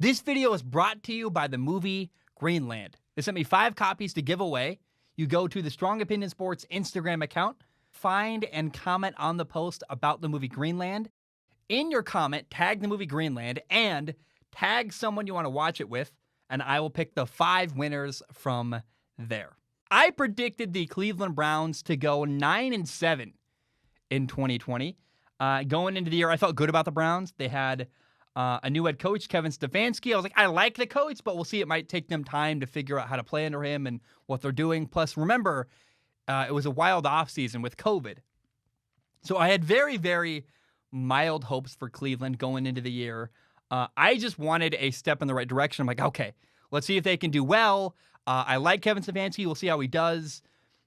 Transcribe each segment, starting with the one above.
This video is brought to you by the movie Greenland. They sent me 5 copies to give away. You go to the Strong Opinion Sports Instagram account, find and comment on the post about the movie Greenland. In your comment, tag the movie Greenland and tag someone you want to watch it with, and I will pick the 5 winners from there. I predicted the Cleveland Browns to go 9-7 in 2020. Going into the year, I felt good about the Browns. They had a new head coach, Kevin Stefanski. I was like, I like the coach, but we'll see. It might take them time to figure out how to play under him and what they're doing. Plus, remember, it was a wild offseason with COVID. So I had very, very mild hopes for Cleveland going into the year. I just wanted a step in the right direction. I'm like, okay, let's see if they can do well. I like Kevin Stefanski. We'll see how he does.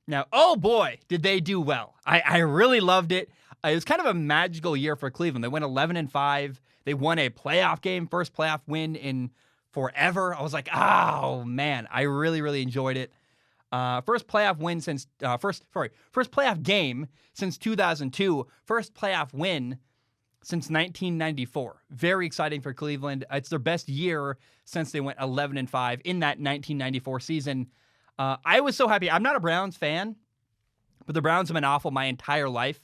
Now, oh boy, did they do well. I really loved it. It was kind of a magical year for Cleveland. They went 11-5. They won a playoff game, first playoff win in forever. I was like, oh man, I really, really enjoyed it. First playoff win since first playoff game since 2002. First playoff win since 1994. Very exciting for Cleveland. It's their best year since they went 11-5 in that 1994 season. I was so happy. I'm not a Browns fan, but the Browns have been awful my entire life.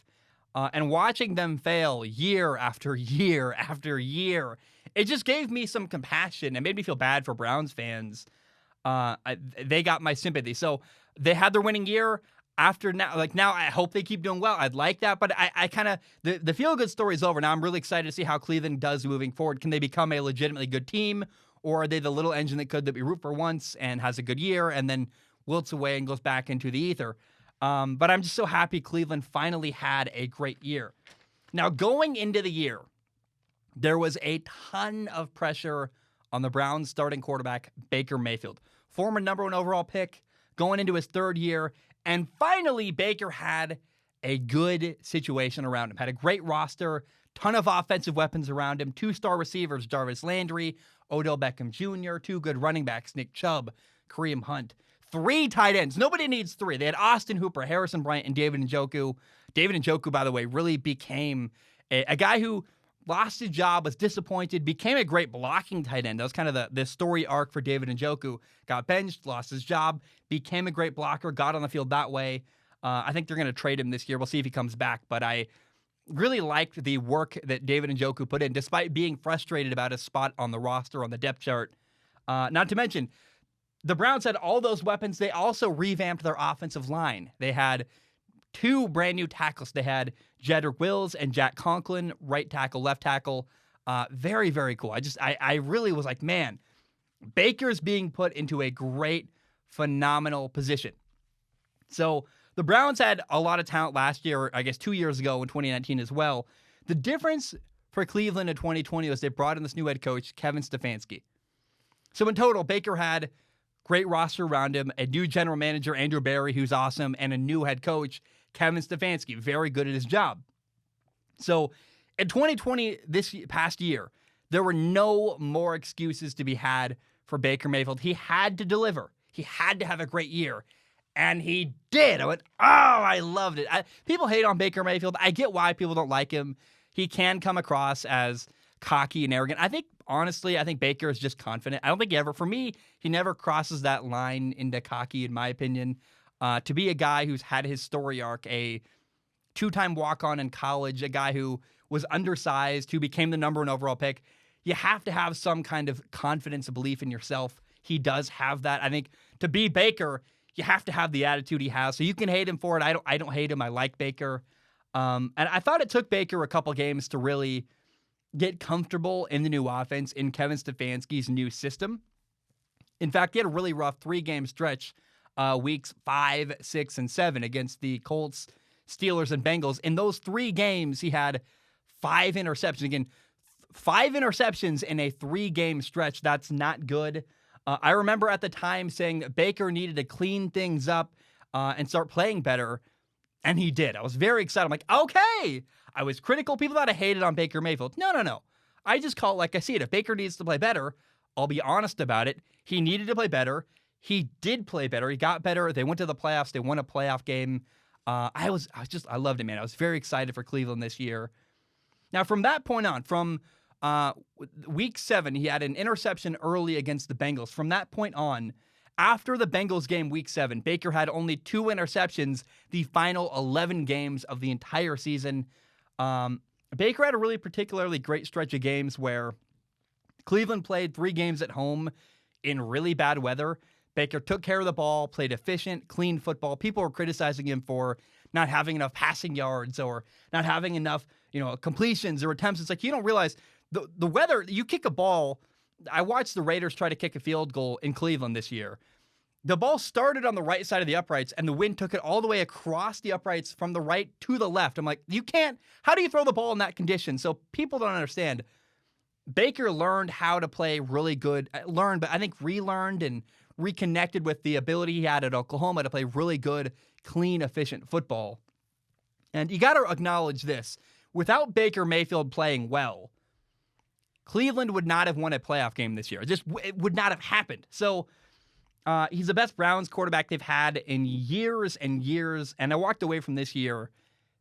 And watching them fail year after year after year, it just gave me some compassion. It made me feel bad for Browns fans. They got my sympathy. So they had their winning year. Now I hope they keep doing well. I'd like that, but I kind of, the feel-good story is over. Now I'm really excited to see how Cleveland does moving forward. Can they become a legitimately good team, or are they the little engine that we root for once and has a good year and then wilts away and goes back into the ether? But I'm just so happy Cleveland finally had a great year. Now, going into the year, there was a ton of pressure on the Browns starting quarterback, Baker Mayfield. Former number 1 overall pick, going into his 3rd year, and finally Baker had a good situation around him. Had a great roster, ton of offensive weapons around him, 2-star receivers, Jarvis Landry, Odell Beckham Jr., 2 good running backs, Nick Chubb, Kareem Hunt. 3 tight ends. Nobody needs 3. They had Austin Hooper, Harrison Bryant, and David Njoku. David Njoku, by the way, really became a guy who lost his job, was disappointed, became a great blocking tight end. That was kind of the story arc for David Njoku. Got benched, lost his job, became a great blocker, got on the field that way. I think they're going to trade him this year. We'll see if he comes back. But I really liked the work that David Njoku put in, despite being frustrated about his spot on the roster, on the depth chart. Not to mention, the Browns had all those weapons. They also revamped their offensive line. They had 2 brand new tackles. They had Jedrick Wills and Jack Conklin, right tackle, left tackle. Very, very cool. I really was like, man, Baker's being put into a great, phenomenal position. So the Browns had a lot of talent last year, I guess 2 years ago in 2019 as well. The difference for Cleveland in 2020 was they brought in this new head coach, Kevin Stefanski. So in total, Baker had great roster around him, a new general manager, Andrew Berry, who's awesome, and a new head coach, Kevin Stefanski, very good at his job. So in 2020, this past year, there were no more excuses to be had for Baker Mayfield. He had to deliver. He had to have a great year, and he did. I went, oh, I loved it. People hate on Baker Mayfield. I get why people don't like him. He can come across as cocky and arrogant. Honestly, I think Baker is just confident. I don't think he never crosses that line into cocky, in my opinion. To be a guy who's had his story arc, a 2-time walk-on in college, a guy who was undersized, who became the number 1 overall pick, you have to have some kind of confidence and belief in yourself. He does have that. I think to be Baker, you have to have the attitude he has. So you can hate him for it. I don't hate him. I like Baker. And I thought it took Baker a couple games to really get comfortable in the new offense, in Kevin Stefanski's new system. In fact, he had a really rough 3-game stretch, weeks 5, 6, and 7 against the Colts, Steelers, and Bengals. In those 3 games, he had 5 interceptions. Again, 5 interceptions in a 3-game stretch. That's not good. I remember at the time saying that Baker needed to clean things up and start playing better, and he did. I was very excited. I'm like, okay. I was critical. People thought I hated on Baker Mayfield. No. I just call it like I see it. If Baker needs to play better, I'll be honest about it. He needed to play better. He did play better. He got better. They went to the playoffs. They won a playoff game. I loved it, man. I was very excited for Cleveland this year. Now, from that point on, from Week 7, he had an interception early against the Bengals. From that point on, after the Bengals game week 7, Baker had only 2 interceptions the final 11 games of the entire season. Baker had a really particularly great stretch of games where Cleveland played 3 games at home in really bad weather. Baker took care of the ball, played efficient, clean football. People were criticizing him for not having enough passing yards or not having enough, completions or attempts. It's like you don't realize the weather. You kick a ball. I watched the Raiders try to kick a field goal in Cleveland this year. The ball started on the right side of the uprights, and the wind took it all the way across the uprights from the right to the left. I'm like, you can't. How do you throw the ball in that condition? So people don't understand. Baker learned how to play really good. Learned, but I think relearned and reconnected with the ability he had at Oklahoma to play really good, clean, efficient football. And you got to acknowledge this. Without Baker Mayfield playing well, Cleveland would not have won a playoff game this year. It would not have happened. So he's the best Browns quarterback they've had in years and years. And I walked away from this year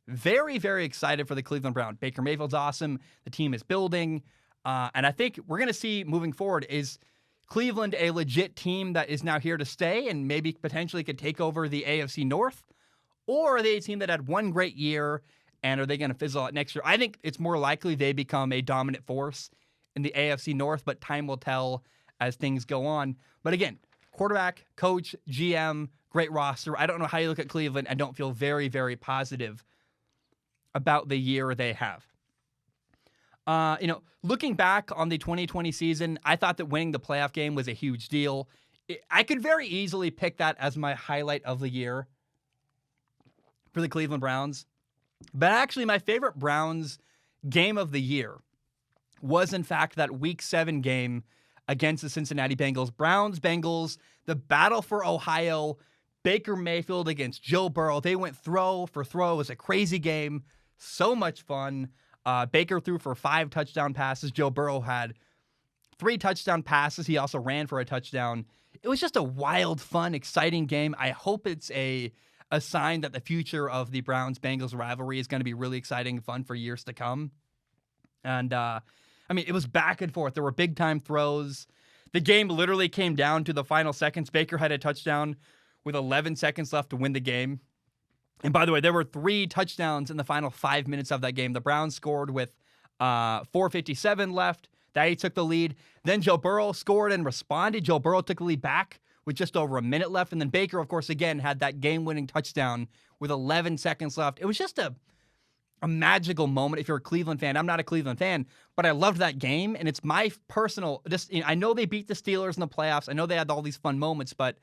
very, very excited for the Cleveland Browns. Baker Mayfield's awesome. The team is building. And I think we're going to see moving forward is Cleveland a legit team that is now here to stay and maybe potentially could take over the AFC North? Or are they a team that had one great year and are they going to fizzle out next year? I think it's more likely they become a dominant force in the AFC North, but time will tell as things go on. But again, quarterback, coach, GM, great roster. I don't know how you look at Cleveland and don't feel very, very positive about the year they have. Looking back on the 2020 season, I thought that winning the playoff game was a huge deal. I could very easily pick that as my highlight of the year for the Cleveland Browns. But actually, my favorite Browns game of the year was, in fact, that Week 7 game against the Cincinnati Bengals. Browns-Bengals, the battle for Ohio, Baker Mayfield against Joe Burrow. They went throw for throw. It was a crazy game. So much fun. Baker threw for 5 touchdown passes. Joe Burrow had 3 touchdown passes. He also ran for a touchdown. It was just a wild, fun, exciting game. I hope it's a sign that the future of the Browns-Bengals rivalry is going to be really exciting and fun for years to come. And, it was back and forth. There were big-time throws. The game literally came down to the final seconds. Baker had a touchdown with 11 seconds left to win the game. And by the way, there were 3 touchdowns in the final 5 minutes of that game. The Browns scored with 4:57 left. They took the lead. Then Joe Burrow scored and responded. Joe Burrow took the lead back with just over a minute left. And then Baker, of course, again, had that game-winning touchdown with 11 seconds left. It was just a magical moment if you're a Cleveland fan. I'm not a Cleveland fan, but I loved that game. And it's my personal, I know they beat the Steelers in the playoffs. I know they had all these fun moments, but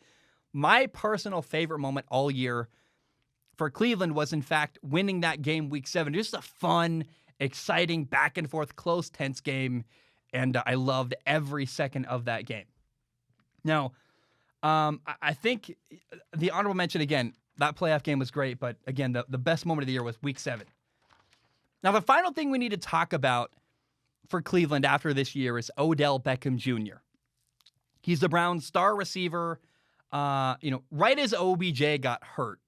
my personal favorite moment all year for Cleveland was, in fact, winning that game Week 7. Just a fun, exciting, back-and-forth, close, tense game, and I loved every second of that game. Now, I think the honorable mention, again, that playoff game was great, but again, the best moment of the year was Week 7. Now, the final thing we need to talk about for Cleveland after this year is Odell Beckham Jr. He's the Browns' star receiver. Right as OBJ got hurt,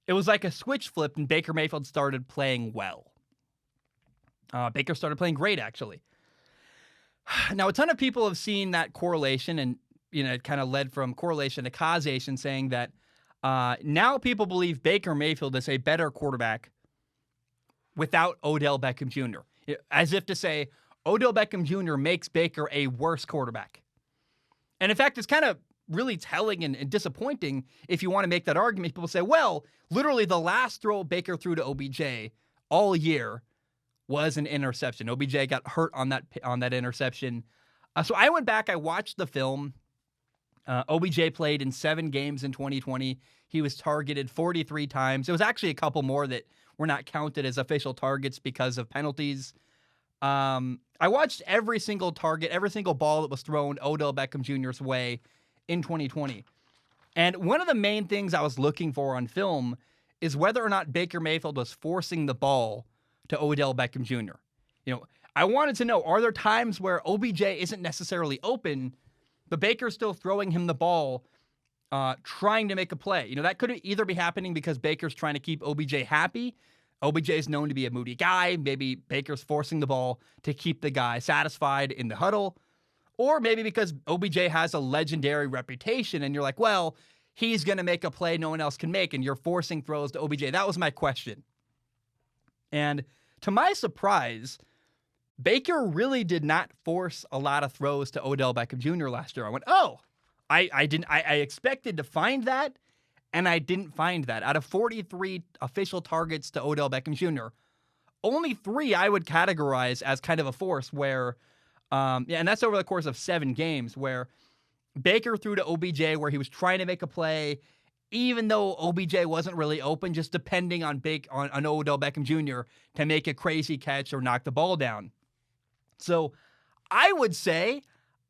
it was like a switch flipped and Baker Mayfield started playing well. Baker started playing great, actually. Now, a ton of people have seen that correlation and, it kind of led from correlation to causation, saying that now people believe Baker Mayfield is a better quarterback without Odell Beckham Jr. As if to say, Odell Beckham Jr. makes Baker a worse quarterback. And in fact, it's kind of really telling and disappointing if you want to make that argument. People say, well, literally the last throw Baker threw to OBJ all year was an interception. OBJ got hurt on that interception. So I went back, I watched the film. OBJ played in 7 games in 2020. He was targeted 43 times. It was actually a couple more that were not counted as official targets because of penalties. I watched every single target, every single ball that was thrown Odell Beckham Jr.'s way in 2020. And one of the main things I was looking for on film is whether or not Baker Mayfield was forcing the ball to Odell Beckham Jr. I wanted to know, are there times where OBJ isn't necessarily open, but Baker's still throwing him the ball, trying to make a play? That could either be happening because Baker's trying to keep OBJ happy, OBJ is known to be a moody guy. Maybe Baker's forcing the ball to keep the guy satisfied in the huddle. Or maybe because OBJ has a legendary reputation and you're like, well, he's going to make a play no one else can make, and you're forcing throws to OBJ. That was my question. And to my surprise, Baker really did not force a lot of throws to Odell Beckham Jr. last year. I went, oh, I expected to find that, and I didn't find that. Out of 43 official targets to Odell Beckham Jr., only 3 I would categorize as kind of a force where, and that's over the course of 7 games, where Baker threw to OBJ where he was trying to make a play, even though OBJ wasn't really open, just depending on Odell Beckham Jr. to make a crazy catch or knock the ball down. So I would say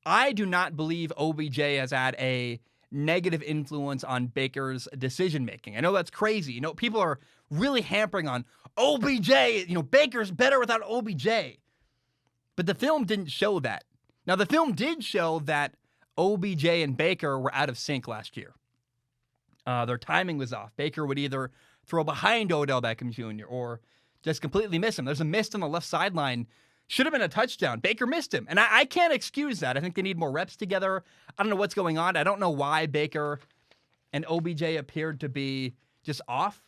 I do not believe OBJ has had a negative influence on Baker's decision-making. I know that's crazy. You know, people are really hampering on OBJ. You know, Baker's better without OBJ. But the film didn't show that. Now, the film did show that OBJ and Baker were out of sync last year. Their timing was off. Baker would either throw behind Odell Beckham Jr. or just completely miss him. There's a miss on the left sideline. Should have been a touchdown. Baker missed him. And I can't excuse that. I think they need more reps together. I don't know what's going on. I don't know why Baker and OBJ appeared to be just off.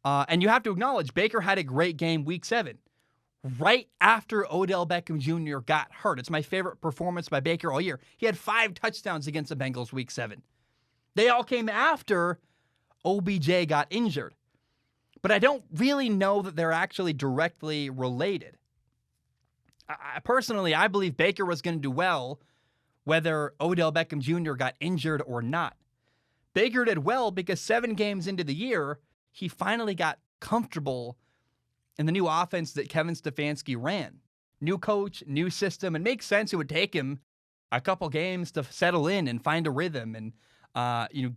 And you have to acknowledge Baker had a great game week 7. Right after Odell Beckham Jr. got hurt. It's my favorite performance by Baker all year. He had 5 touchdowns against the Bengals week 7. They all came after OBJ got injured. But I don't really know that they're actually directly related. Personally, I believe Baker was going to do well whether Odell Beckham Jr. got injured or not. Baker did well because 7 games into the year, he finally got comfortable in the new offense that Kevin Stefanski ran. New coach, new system. It makes sense it would take him a couple games to settle in and find a rhythm and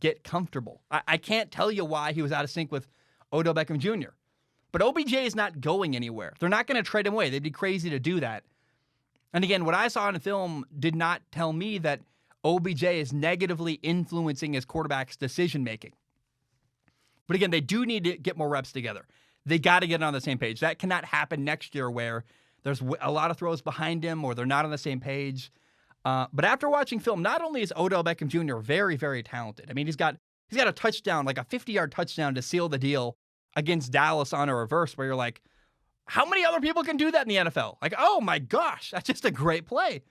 get comfortable. I can't tell you why he was out of sync with Odell Beckham Jr. But OBJ is not going anywhere. They're not going to trade him away. They'd be crazy to do that. And again, what I saw in the film did not tell me that OBJ is negatively influencing his quarterback's decision-making. But again, they do need to get more reps together. They got to get on the same page. That cannot happen next year where there's a lot of throws behind him or they're not on the same page. But after watching film, not only is Odell Beckham Jr. very, very talented. I mean, he's got a touchdown, like a 50-yard touchdown to seal the deal against Dallas on a reverse where you're like, how many other people can do that in the NFL? Like, oh my gosh, that's just a great play.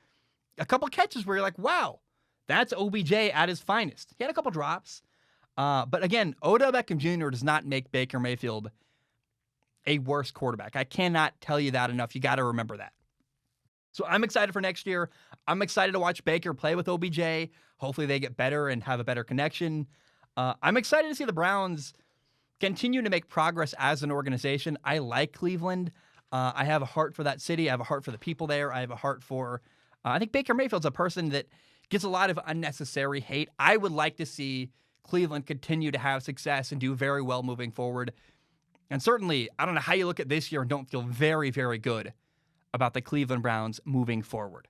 A couple catches where you're like, wow, that's OBJ at his finest. He had a couple drops. But again, Odell Beckham Jr. does not make Baker Mayfield a worse quarterback. I cannot tell you that enough. You got to remember that. So I'm excited for next year. I'm excited to watch Baker play with OBJ. Hopefully they get better and have a better connection. I'm excited to see the Browns continue to make progress as an organization. I like Cleveland. I have a heart for that city. I have a heart for the people there. I have a heart for, I think Baker Mayfield's a person that gets a lot of unnecessary hate. I would like to see Cleveland continue to have success and do very well moving forward. And certainly, I don't know how you look at this year and don't feel very, very good about the Cleveland Browns moving forward.